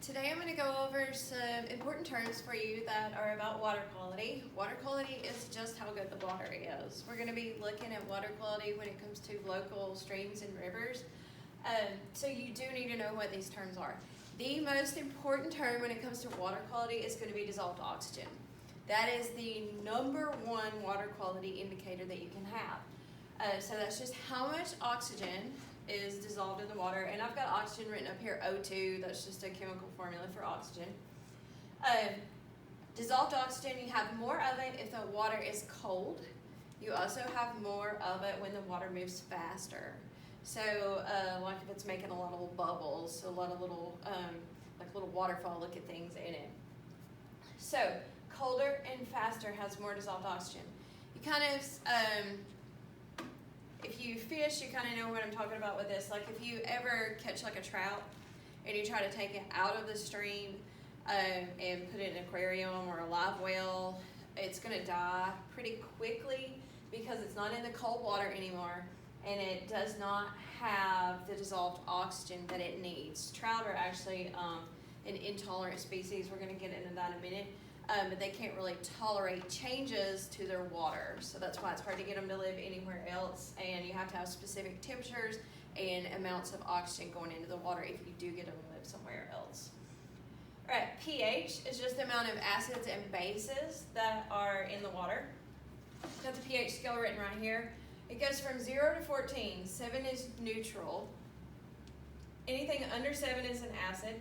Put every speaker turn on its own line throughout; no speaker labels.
Today I'm going to go over some important terms for you that are about water quality. Water quality is just how good the water is. We're going to be looking at water quality when it comes to local streams and rivers. So you do need to know what these terms are. The most important term when it comes to water quality is going to be dissolved oxygen. That is the number one water quality indicator that you can have. So that's just how much oxygen is dissolved in the water, and I've got oxygen written up here, O2, that's just a chemical formula for oxygen. Dissolved oxygen, you have more of it if the water is cold. You also have more of it when the water moves faster. So like if it's making a lot of little bubbles, a lot of little, like little waterfall looking things in it. So colder and faster has more dissolved oxygen. You kind of, if you fish, you kind of know what I'm talking about with this. Like if you ever catch like a trout and you try to take it out of the stream and put it in an aquarium or a live well, it's going to die pretty quickly because it's not in the cold water anymore and it does not have the dissolved oxygen that it needs. Trout are actually an intolerant species. We're going to get into that in a minute. But they can't really tolerate changes to their water. So that's why it's hard to get them to live anywhere else. And you have to have specific temperatures and amounts of oxygen going into the water if you do get them to live somewhere else. All right, pH is just the amount of acids and bases that are in the water. Got the pH scale written right here. It goes from 0 to 14. 7 is neutral. Anything under 7 is an acid.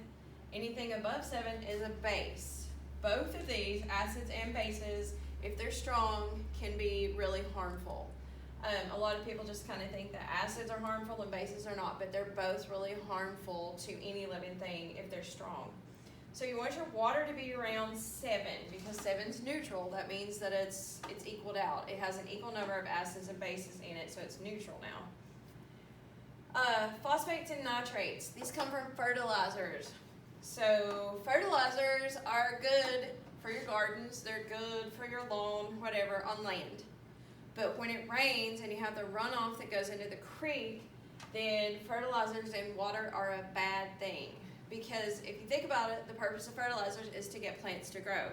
Anything above 7 is a base. Both of these, acids and bases, if they're strong, can be really harmful. A lot of people just kind of think that acids are harmful and bases are not, but they're both really harmful to any living thing if they're strong. So you want your water to be around 7 because 7's neutral. That means that it's equaled out. It has an equal number of acids and bases in it, so it's neutral now. Phosphates and nitrates. These come from fertilizers. So fertilizers are good for your gardens, they're good for your lawn, whatever, on land. But when it rains and you have the runoff that goes into the creek, then fertilizers and water are a bad thing. Because if you think about it, the purpose of fertilizers is to get plants to grow.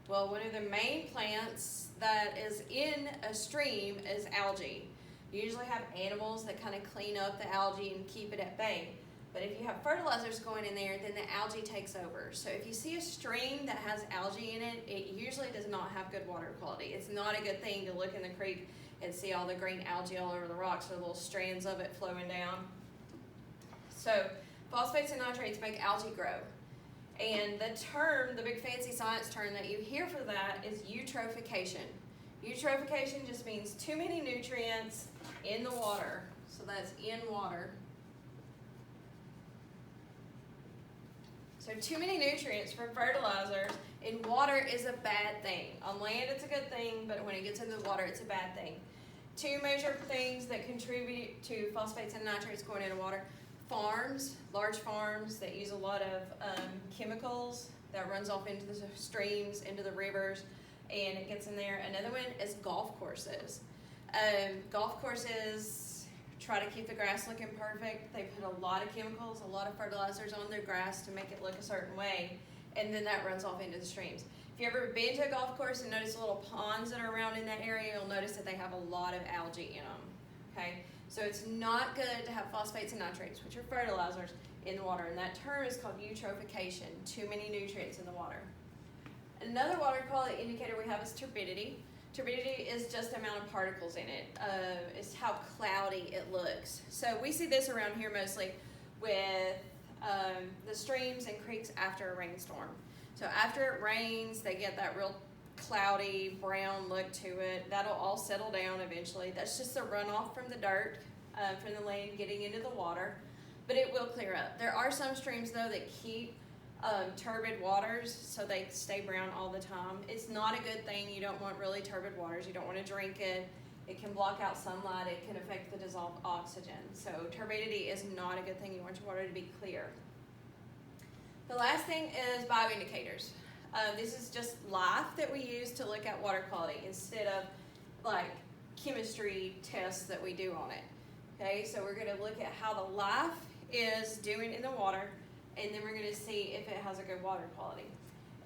Well, one of the main plants that is in a stream is algae. You usually have animals that kind of clean up the algae and keep it at bay. But if you have fertilizers going in there, then the algae takes over. So if you see a stream that has algae in it, it usually does not have good water quality. It's not a good thing to look in the creek and see all the green algae all over the rocks or little strands of it flowing down. So phosphates and nitrates make algae grow. And the term, the big fancy science term that you hear for that is eutrophication. Eutrophication just means too many nutrients in the water. So that's in water. So too many nutrients for fertilizers in water is a bad thing. On land it's a good thing, but when it gets into the water it's a bad thing. Two major things that contribute to phosphates and nitrates going into water. Farms, large farms that use a lot of chemicals that runs off into the streams, into the rivers, and it gets in there. Another one is golf courses. Golf courses try to keep the grass looking perfect. They put a lot of chemicals, a lot of fertilizers on their grass to make it look a certain way, and then that runs off into the streams. If you've ever been to a golf course and noticed the little ponds that are around in that area, you'll notice that they have a lot of algae in them, okay? So it's not good to have phosphates and nitrates, which are fertilizers, in the water, and that term is called eutrophication, too many nutrients in the water. Another water quality indicator we have is turbidity. Turbidity is just the amount of particles in it. It's how cloudy it looks. So we see this around here mostly with the streams and creeks after a rainstorm. So after it rains, they get that real cloudy brown look to it. That'll all settle down eventually. That's just the runoff from the dirt, from the land getting into the water, but it will clear up. There are some streams though that keep turbid waters, so they stay brown all the time. It's not a good thing. You don't want really turbid waters. You don't want to drink it. It can block out sunlight. It can affect the dissolved oxygen. So turbidity is not a good thing. You want your water to be clear. The last thing is bioindicators. This is just life that we use to look at water quality instead of like chemistry tests that we do on it. Okay, so we're going to look at how the life is doing in the water and then we're going to see if it has a good water quality.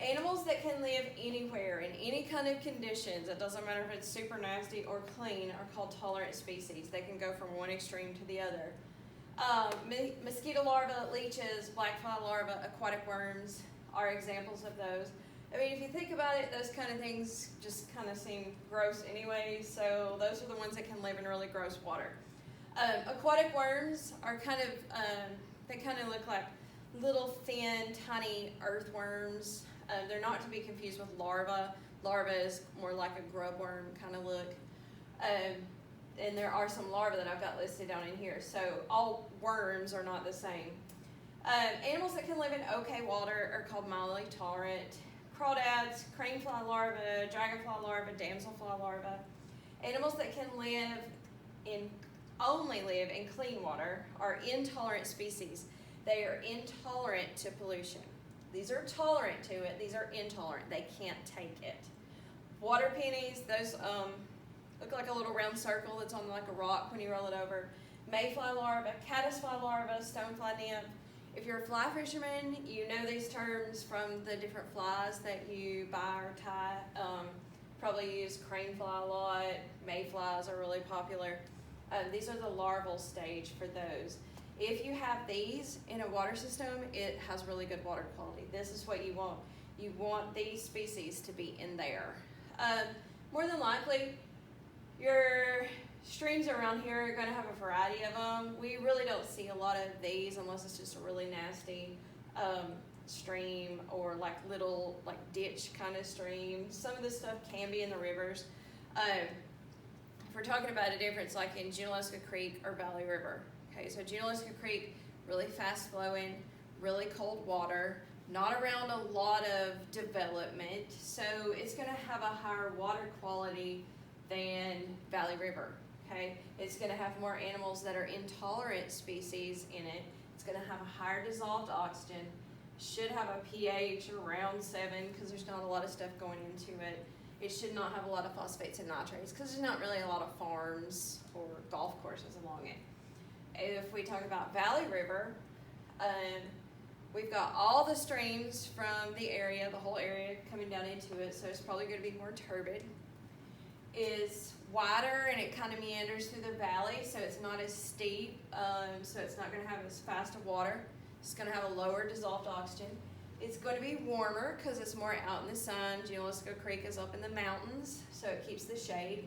Animals that can live anywhere in any kind of conditions, it doesn't matter if it's super nasty or clean, are called tolerant species. They can go from one extreme to the other. Mosquito larvae, leeches, black fly larvae, aquatic worms are examples of those. I mean, if you think about it, those kind of things just kind of seem gross anyway, so those are the ones that can live in really gross water. Aquatic worms are they kind of look like little thin, tiny earthworms. They're not to be confused with larvae. Larva is more like a grub worm kind of look. And there are some larvae that I've got listed down in here. So all worms are not the same. Animals that can live in okay water are called mildly tolerant. Crawdads, crane fly larvae, dragonfly larvae, damselfly larvae. Animals that can only live in clean water are intolerant species. They are intolerant to pollution. These are tolerant to it. These are intolerant. They can't take it. Water pennies, those look like a little round circle that's on like a rock when you roll it over. Mayfly larvae, caddisfly larvae, stonefly nymph. If you're a fly fisherman, you know these terms from the different flies that you buy or tie. Probably use crane fly a lot. Mayflies are really popular. These are the larval stage for those. If you have these in a water system, it has really good water quality. This is what you want. You want these species to be in there. More than likely, your streams around here are going to have a variety of them. We really don't see a lot of these unless it's just a really nasty stream or like little like ditch kind of stream. Some of this stuff can be in the rivers. If we're talking about a difference like in Junaluska Creek or Valley River. Okay, so Junaluska Creek, really fast flowing, really cold water, not around a lot of development, so it's going to have a higher water quality than Valley River. Okay, it's going to have more animals that are intolerant species in it. It's going to have a higher dissolved oxygen. Should have a pH around 7 because there's not a lot of stuff going into it. It should not have a lot of phosphates and nitrates because there's not really a lot of farms or golf courses along it. If we talk about Valley River, we've got all the streams from the area, the whole area coming down into it, so it's probably going to be more turbid. Is wider and it kind of meanders through the valley, so it's not as steep, so it's not going to have as fast of water. It's going to have a lower dissolved oxygen. It's going to be warmer because it's more out in the sun. Junaluska Creek is up in the mountains, so it keeps the shade.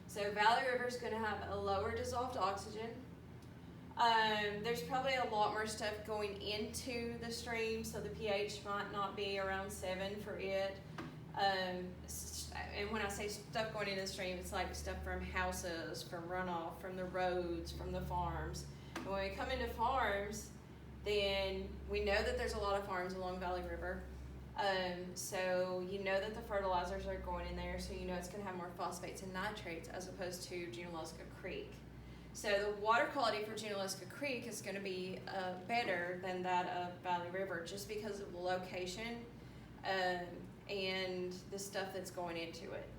So Valley River is going to have a lower dissolved oxygen. There's probably a lot more stuff going into the stream, so the pH might not be around 7 for it. And when I say stuff going into the stream, it's like stuff from houses, from runoff, from the roads, from the farms. And when we come into farms, then we know that there's a lot of farms along Valley River. So you know that the fertilizers are going in there, so you know it's going to have more phosphates and nitrates as opposed to Junaluska Creek. So the water quality for Junaluska Creek is going to be better than that of Valley River just because of the location and the stuff that's going into it.